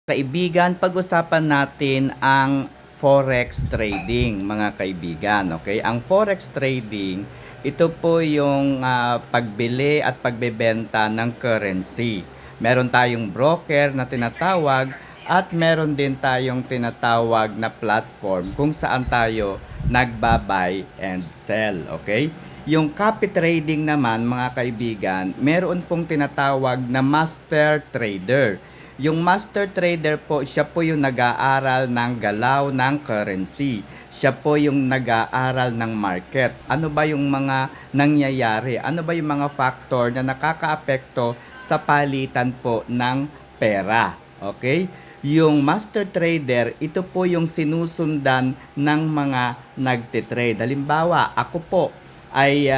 Kaibigan, pag-usapan natin ang forex trading, mga kaibigan. Okay? Ang forex trading, ito po yung pagbili at pagbebenta ng currency. Meron tayong broker na tinatawag at meron din tayong tinatawag na platform kung saan tayo nagba-buy and sell. Okay? Yung copy trading naman, mga kaibigan, meron pong tinatawag na master trader. Yung master trader po, siya po yung nag-aaral ng galaw ng currency. Siya po yung nag-aaral ng market. Ano ba yung mga nangyayari? Ano ba yung mga factor na nakakaapekto sa palitan po ng pera? Okay? Yung master trader, ito po yung sinusundan ng mga nagtitrade. Halimbawa, ako po ay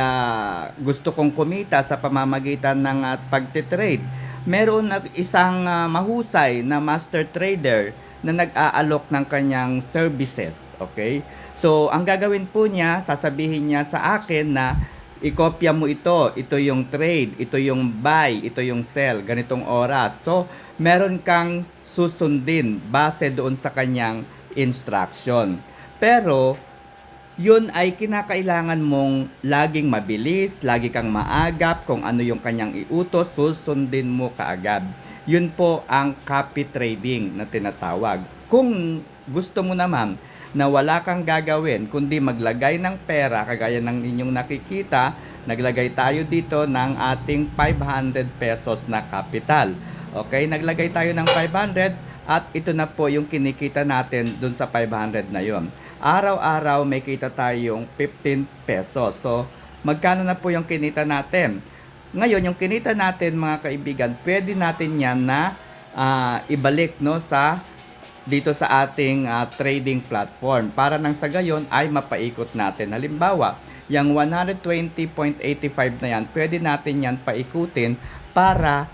gusto kong kumita sa pamamagitan ng pagtitrade. Meron isang mahusay na master trader na nag-aalok ng kanyang services. Okay? So, ang gagawin po niya, sasabihin niya sa akin na ikopya mo ito. Ito yung trade, ito yung buy, ito yung sell, ganitong oras. So, meron kang susundin base doon sa kanyang instruction. Pero, yun ay kinakailangan mong laging mabilis, lagi kang maagap kung ano yung kanyang iutos, susundin mo kaagad. Yun po ang copy trading na tinatawag. Kung gusto mo naman na wala kang gagawin, kundi maglagay ng pera, kagaya ng inyong nakikita, naglagay tayo dito ng ating 500 pesos na capital. Okay, naglagay tayo ng 500 at ito na po yung kinikita natin dun sa 500 na yon. Araw-araw may kita tayong 15 pesos. So, magkano na po yung kinita natin? Ngayon, yung kinita natin, mga kaibigan, pwede natin yan na ibalik no, dito sa ating trading platform para nang sa gayon ay mapaikot natin. Halimbawa, yung 120.85 na yan, pwede natin yan paikutin para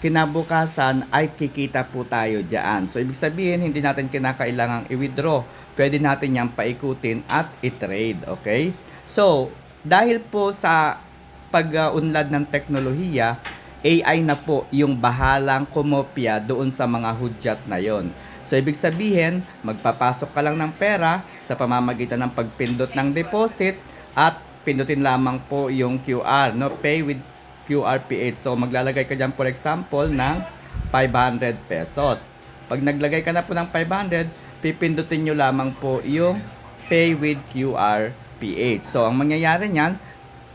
kinabukasan ay kikita po tayo dyan. So, ibig sabihin, hindi natin kinakailangang i-withdraw. Pwede natin yan paikutin at i-trade. Okay? So, dahil po sa pag-unlad ng teknolohiya, AI na po yung bahalang kumopya doon sa mga hudyat na yon. So, ibig sabihin, magpapasok ka lang ng pera sa pamamagitan ng pagpindot ng deposit at pindutin lamang po yung QR, no? Pay with QR PH. So, maglalagay ka dyan, for example, ng 500 pesos. Pag naglagay ka na po ng 500, pipindutin nyo lamang po yung Pay with QR PH. So, ang mangyayari niyan,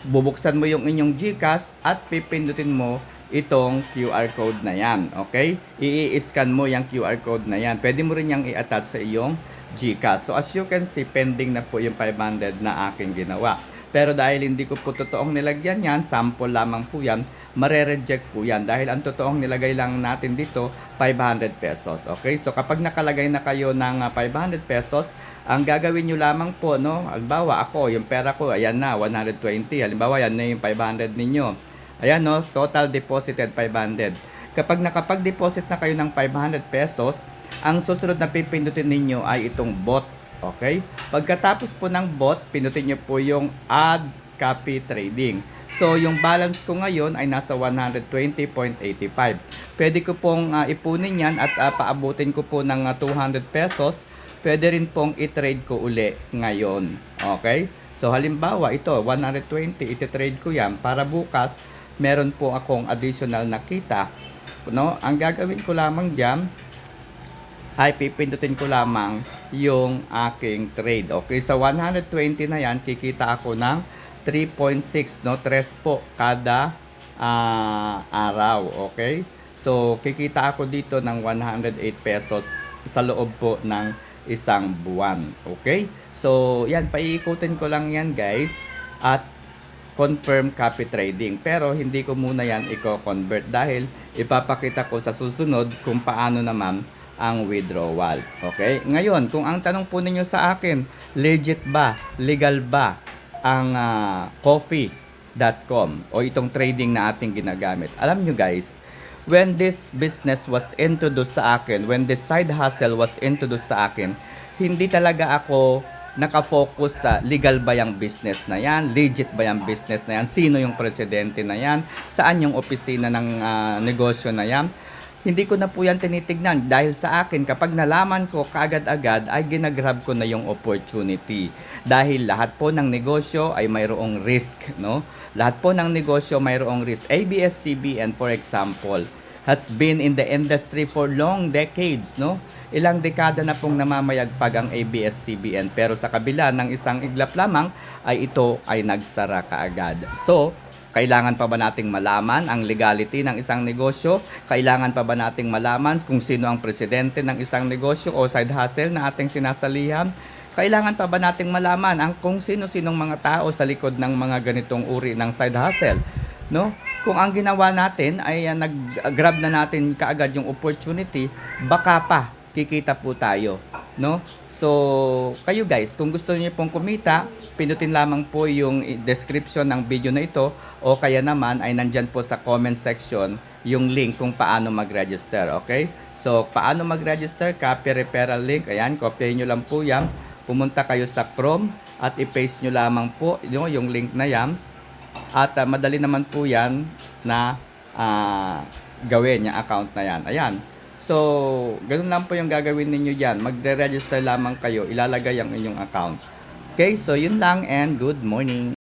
bubuksan mo yung inyong GCash at pipindutin mo itong QR code na yan. Okay? I-scan mo yung QR code na yan. Pwede mo rin yung i-attach sa iyong GCash. So, as you can see, pending na po yung 500 na aking ginawa. Pero dahil hindi ko po totoong nilagyan yan, sample lamang po yan, mare-reject po yan. Dahil ang totoong nilagay lang natin dito, 500 pesos. Okay? So, kapag nakalagay na kayo ng 500 pesos, ang gagawin nyo lamang po, no? Halimbawa, ako, yung pera ko, ayan na, 120. Halimbawa, yan na yung 500 ninyo. Ayan, no? Total deposited 500. Kapag nakapag-deposit na kayo ng 500 pesos, ang susunod na pipindutin ninyo ay itong bot. Okay? Pagkatapos po ng bot, pindutin nyo po yung add copy trading. So, yung balance ko ngayon ay nasa 120.85. Pwede ko pong ipunin yan at paabutin ko po ng 200 pesos. Pwede rin pong i-trade ko uli ngayon. Okay? So, halimbawa, ito, 120, iti-trade ko yan para bukas, meron po akong additional na kita. No? Ang gagawin ko lamang dyan, ay pipindutin ko lamang yung aking trade. Okay, sa 120 na yan, kikita ako ng 3.6, no? 3 po kada araw. Okay, so kikita ako dito ng 108 pesos sa loob po ng isang buwan. Okay, so yan, paiikutin ko lang yan, guys, at confirm copy trading. Pero hindi ko muna yan i-convert dahil ipapakita ko sa susunod kung paano naman ang withdrawal. Okay? Ngayon, kung ang tanong po ninyo sa akin, legit ba, legal ba ang coffee.com o itong trading na ating ginagamit? Alam nyo, guys, when this business was introduced sa akin, when this side hustle was introduced sa akin, hindi talaga ako nakafocus sa legal ba yung business na yan, legit ba yung business na yan, sino yung presidente na yan, saan yung opisina ng negosyo na yan. hindi ko na po yan tinitignan dahil sa akin kapag nalaman ko kaagad-agad ay ginagrab ko na yung opportunity. Dahil lahat po ng negosyo ay mayroong risk, no? Lahat po ng negosyo mayroong risk. ABS-CBN, for example, has been in the industry for long decades, no? Ilang dekada na pong namamayagpag ang ABS-CBN, pero sa kabila ng isang iglap lamang ay ito ay nagsara kaagad. So, kailangan pa ba nating malaman ang legality ng isang negosyo? Kailangan pa ba nating malaman kung sino ang presidente ng isang negosyo o side hustle na ating sinasalihan? Kailangan pa ba nating malaman ang kung sino-sinong mga tao sa likod ng mga ganitong uri ng side hustle? No? Kung ang ginawa natin ay nag-grab na natin kaagad yung opportunity, baka pa kikita po tayo, no? So, kayo guys, kung gusto niyo pong kumita, pinutin lamang po yung description ng video na ito o kaya naman ay nandyan po sa comment section yung link kung paano mag-register, okay? So, paano mag-register? Copy referral link, ayan, copyahin nyo lang po yan. Pumunta kayo sa Chrome at i-paste nyo lamang po yung link na yan. At madali naman po yan na gawin yung account na yan. Ayan. So, ganun lang po yung gagawin ninyo dyan. Magre-register lamang kayo. Ilalagay ang inyong account. Okay, so yun lang and good morning.